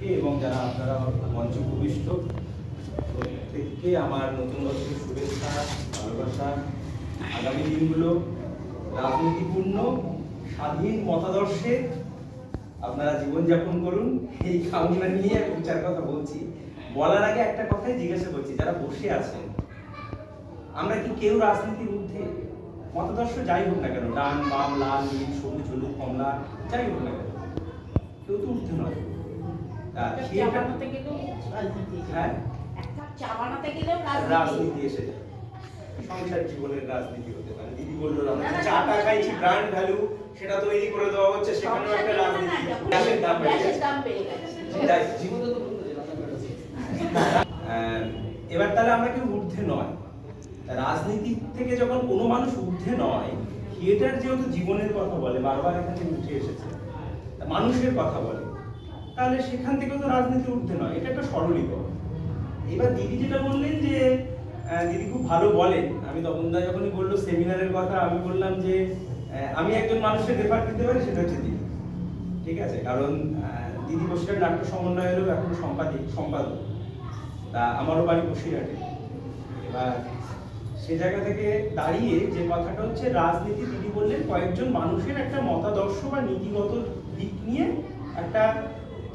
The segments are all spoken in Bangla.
প্রত্যেককে এবং যারা আপনারা মঞ্চ উপবিষ্ট প্রত্যেককে আমার নতুন বছরের শুভেচ্ছা, ভালোবাসা। আগামী দিনগুলো রাজনীতিপূর্ণ স্বাধীন মতাদর্শে আপনারা জীবনযাপন করুন, এই কামনা নিয়ে আমি চার কথা বলছি। বলার আগে একটা কথাই জিজ্ঞাসা করছি, যারা বসে আছেন, আমরা কি কেউ রাজনীতির ঊর্ধ্বে? মতাদর্শ যাই হোক না কেন, ডান বাম, লাল নীল সবুজ হলুদ কমলা, যাই হোক না কেন, কেউ তো ঊর্ধ্বে নয়। রাজনীতি এসে যায়, সংসার জীবনের রাজনীতি হতে পারে। দিদি বললো আমরা চাটা খাইছি ব্র্যান্ড ভ্যালু, সেটা তৈরি করে দেওয়া হচ্ছে, সেখানেও একটা রাজনীতি। এবার তাহলে আমরা কেউ ঊর্ধ্বে নয়। রাজনীতি থেকে যখন কোনো মানুষ ঊর্ধ্বে নয়, থিয়েটার যেহেতু জীবনের কথা বলে, বারবার এখানে উঠে এসেছে, মানুষের কথা বলে, তাহলে সেখান থেকে তো রাজনীতি ঊর্ধ্বে নয়, এটা একটা সরলীকরণ। এবার দিদি যেটা বললেন যে দিদি খুব ভালো বলেন, আমি তপনদা যখনই বললো সেমিনারের কথা, আমি বললাম যে আমি একজন মানুষের রেফার দিতে পারি, সেটা হচ্ছে দিদি। ঠিক আছে, কারণ দিদি বসিরহাট নাট্য সমন্বয়েরও এখন সম্পাদক, তা আমারও বাড়ি বসিরহাটে। এবার সে জায়গা থেকে দাঁড়িয়ে যে কথাটা হচ্ছে রাজনীতি, দিদি বললেন কয়েকজন মানুষের একটা মতাদর্শ বা নীতিগত দিক নিয়ে একটা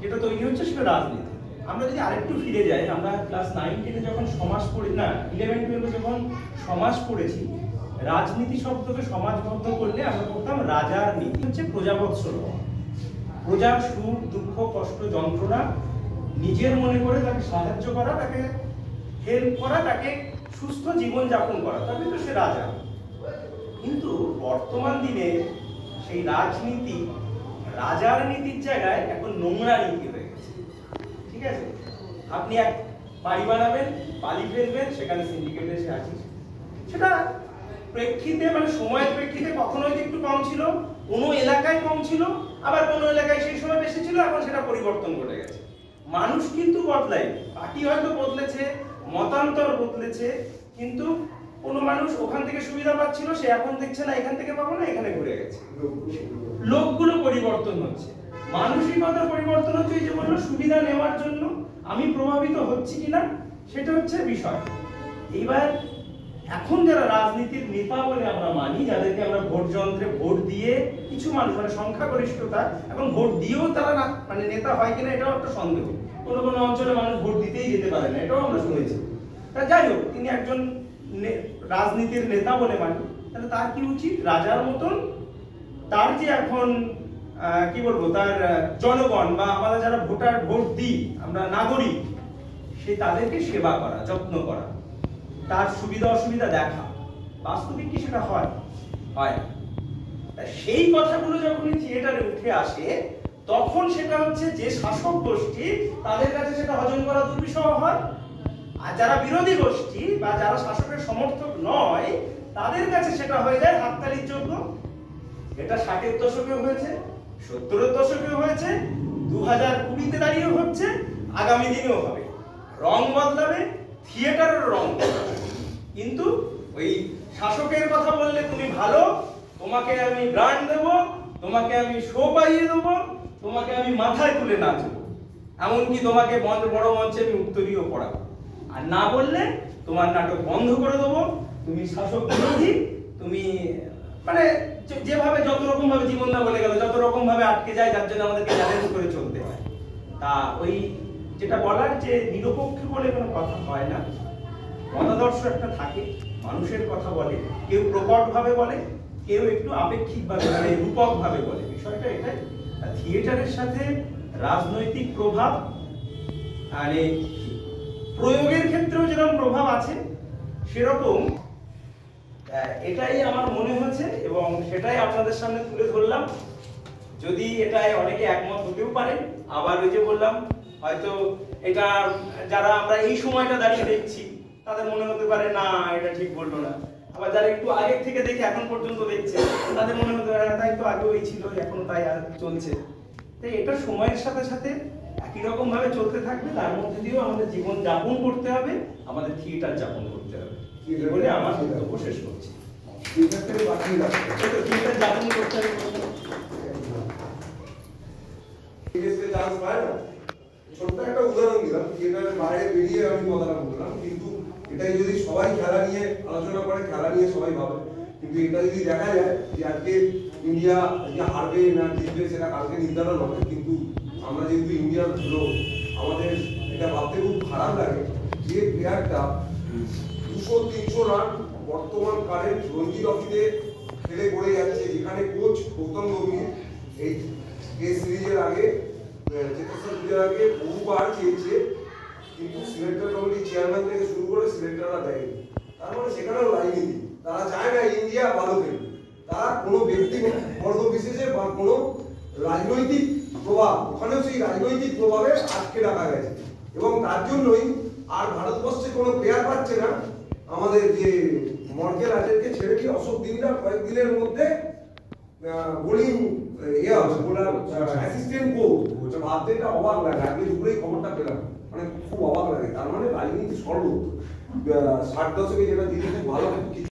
যেটা তৈরি হচ্ছে, সেটা রাজনীতি। আমরা যদি আরেকটু ফিরে যাই, আমরা ক্লাস 9-10 যখন সমাজ পড়ি, না 11-12 যখন সমাজ পড়েছি, রাজনীতি শব্দকে সমাজবদ্ধ করলে আমরা বলতাম রাজার নীতি হচ্ছে প্রজাবৎসল, প্রজার সুখ দুঃখ কষ্ট যন্ত্রণা নিজের মনে করে তাকে সাহায্য করা, তাকে হেল্প করা, তাকে সুস্থ জীবন যাপন করা, তবে তো সে রাজা। কিন্তু বর্তমান দিনে সেই রাজনীতি রাজার নীতির জায়গায় এখন নোংরা নীতি হয়ে গেছে। ঠিক আছে, আপনি এক বাড়ি বানাবেন, বালি ফেলবেন, সেখানে সিন্ডিকেটে এসে আছিস, সেটা প্রেক্ষিতে মানে সময়ের প্রেক্ষিতে কখনো হয়তো একটু কম ছিল, কোনো এলাকায় কম ছিল, আবার কোনো এলাকায় সেই সময় বেশি ছিল, এখন সেটা পরিবর্তন ঘটে গেছে। মানুষ কিন্তু বদলায়, পার্টি হয়তো বদলেছে, মতান্তর বদলেছে, কিন্তু কোনো মানুষ ওখান থেকে সুবিধা পাচ্ছিল, সে এখন দেখছে না এখান থেকে পাবো না, এখানে ঘুরে গেছে। লোকগুলো পরিবর্তন হচ্ছে, মানসিকতার পরিবর্তন হচ্ছে। এই যে বললো সুবিধা নেওয়ার জন্য আমি প্রভাবিত হচ্ছি কিনা, সেটা হচ্ছে বিষয়। এইবার এখন যারা রাজনীতির নেতা বলে আমরা মানি, যাদেরকে আমরা ভোট যন্ত্রে ভোট দিয়ে, কিছু মানুষ মানে সংখ্যাগরিষ্ঠতা, এখন ভোট দিয়েও তারা মানে নেতা হয় কিনা এটাও একটা সন্দেহ। কোনো কোনো অঞ্চলে মানুষ ভোট দিতেই যেতে পারে না, এটাও আমরা শুনেছি। তা যাই হোক, তিনি একজন রাজনীতির নেতা বলে মানি, তাহলে তার কি উচিত? রাজার মতন তার যে এখন কি বলবো, তার জনগণ বা আমরা যারা ভোটার, ভোট দিই আমরা নাগরিক, সে তাদেরকে সেবা করা, যত্ন করা, তার সুবিধা অসুবিধা দেখা। বাস্তবিক কি সেটা হয়? হয়। সেই কথাগুলো যখন থিয়েটারে উঠে আসে, তখন সেটা হচ্ছে যে শাসক গোষ্ঠী, তাদের কাছে সেটা হজম করা দুর্বিষহ হয়। আর যারা বিরোধী গোষ্ঠী বা যারা শাসকের সমর্থক নয়, তাদের কাছে সেটা হয়ে যায় হাততালির যোগ্য। এটা 60-এর দশকে হয়েছে, 70-এর দশকে হয়েছে, 2020-তে দাঁড়িয়ে হচ্ছে, আগামী দিনেও হবে। রং বদলাবে, থিয়েটারের রং বদলাবে, কিন্তু ওই শাসকের কথা বললে তুমি ভালো, তোমাকে আমি গ্রান্ট দেব, তোমাকে আমি শো পাইয়ে দেব, তোমাকে আমি মাথায় তুলে নাচবো, এমনকি তোমাকে বড় মঞ্চে আমি উত্তরীয় পড়াবো। আর না বললে তোমার নাটক বন্ধ করে দেবো, তুমি শাসক বিরোধী, তুমি মানে যেভাবে যত রকম ভাবে জীবনদা বলে গেল, যত রকম ভাবে আটকে যায়, যার জন্য আমাদেরকে চ্যালেঞ্জ করে চলতে হয়। তা ওই যেটা বলার যে নিরপেক্ষ বলে কোনো কথা হয় না, মতাদর্শ একটা থাকে, মানুষের কথা বলে, কেউ প্রকট ভাবে বলে, কেউ একটু আপেক্ষিক ভাবে মানে রূপক ভাবে বলে। বিষয়টা এটাই। থিয়েটারের সাথে রাজনৈতিক প্রভাব মানে প্রয়োগের ক্ষেত্রেও যেরকম প্রভাব আছে, সেরকম এটাই আমার মনে হয়েছে এবং সেটাই আপনাদের সামনে তুলে ধরলাম। যদি এটাই অনেকে একমত হতেও পারে, আবার ওই যে বললাম হয়তো এটা যারা আমরা এই সময়টা দাঁড়িয়ে দেখছি, তাদের মনে হতে পারে না এটা ঠিক বললো না। আবার যারা একটু আগে থেকে দেখে এখন পর্যন্ত দেখছে, তাদের মনে হতে পারে তাই তো আগেও এই ছিল, এখনো তাই চলছে। তাই এটা সময়ের সাথে সাথে একই রকম ভাবে চলতে থাকবে, তার মধ্যে দিয়েও আমাদের জীবন যাপন করতে হবে, আমাদের থিয়েটার যাপন করতে হবে বলে আমার বক্তব্য শেষ করছি। থিয়েটার যাপন করতে হবে। ছোট্ট একটা উদাহরণ দিলাম, থিয়েটারের বাইরে বেরিয়ে আমি কথাটা বললাম, কিন্তু এটাই যদি সবাই খেলা নিয়ে আলোচনা করে, খেলা নিয়ে সবাই ভাবে, কিন্তু এটা যদি দেখা যায় যে আজকে ইন্ডিয়া আজকে হারবে না জিতবে সেটা কালকে নির্ধারণ হবে, কিন্তু আমরা যেহেতু ইন্ডিয়ান লোক, আমাদের এটা ভাবতে খুব খারাপ লাগে যে প্লেয়ারটা 200-300 রান বর্তমান কারেন্ট রঞ্জি ট্রফিতে খেলে পড়ে যাচ্ছে, যেখানে কোচ গৌতম গম্ভীর এই টেস্ট সিরিজের আগে চেতেশ্বর পূজার আগে বহুবার চেয়েছে, কিন্তু সিলেক্টর কমিটির চেয়ারম্যান থেকে শুরু করে সিলেক্টররা দেয়নি। তার মানে সেখানেও রাজনীতি, তারা চায় না ইন্ডিয়া ভালো খেলবে, তারা কোনো ব্যক্তিগত বিশেষে বা কোনো রাজনৈতিক প্রভাব, ওখানেও সেই রাজনৈতিক প্রভাবে আটকে রাখা গেছে, এবং তার জন্যই আর ভারতবর্ষে কোনো প্লেয়ার পাচ্ছে না। আমাদের যে মর্কেল আজকে ছেড়ে দিয়ে অশোক দিনদার কয়েকদিনের মধ্যে বোলিং অ্যাসিস্ট্যান্ট কোচ, ভাবতে এটা অবাক লাগে। আজকে দুপুরেই খবরটা পেলাম, মানে খুব অবাক লাগে। তার মানে রাজনীতি সর্ব 60 দশকে যেটা দিদি খুব ভালো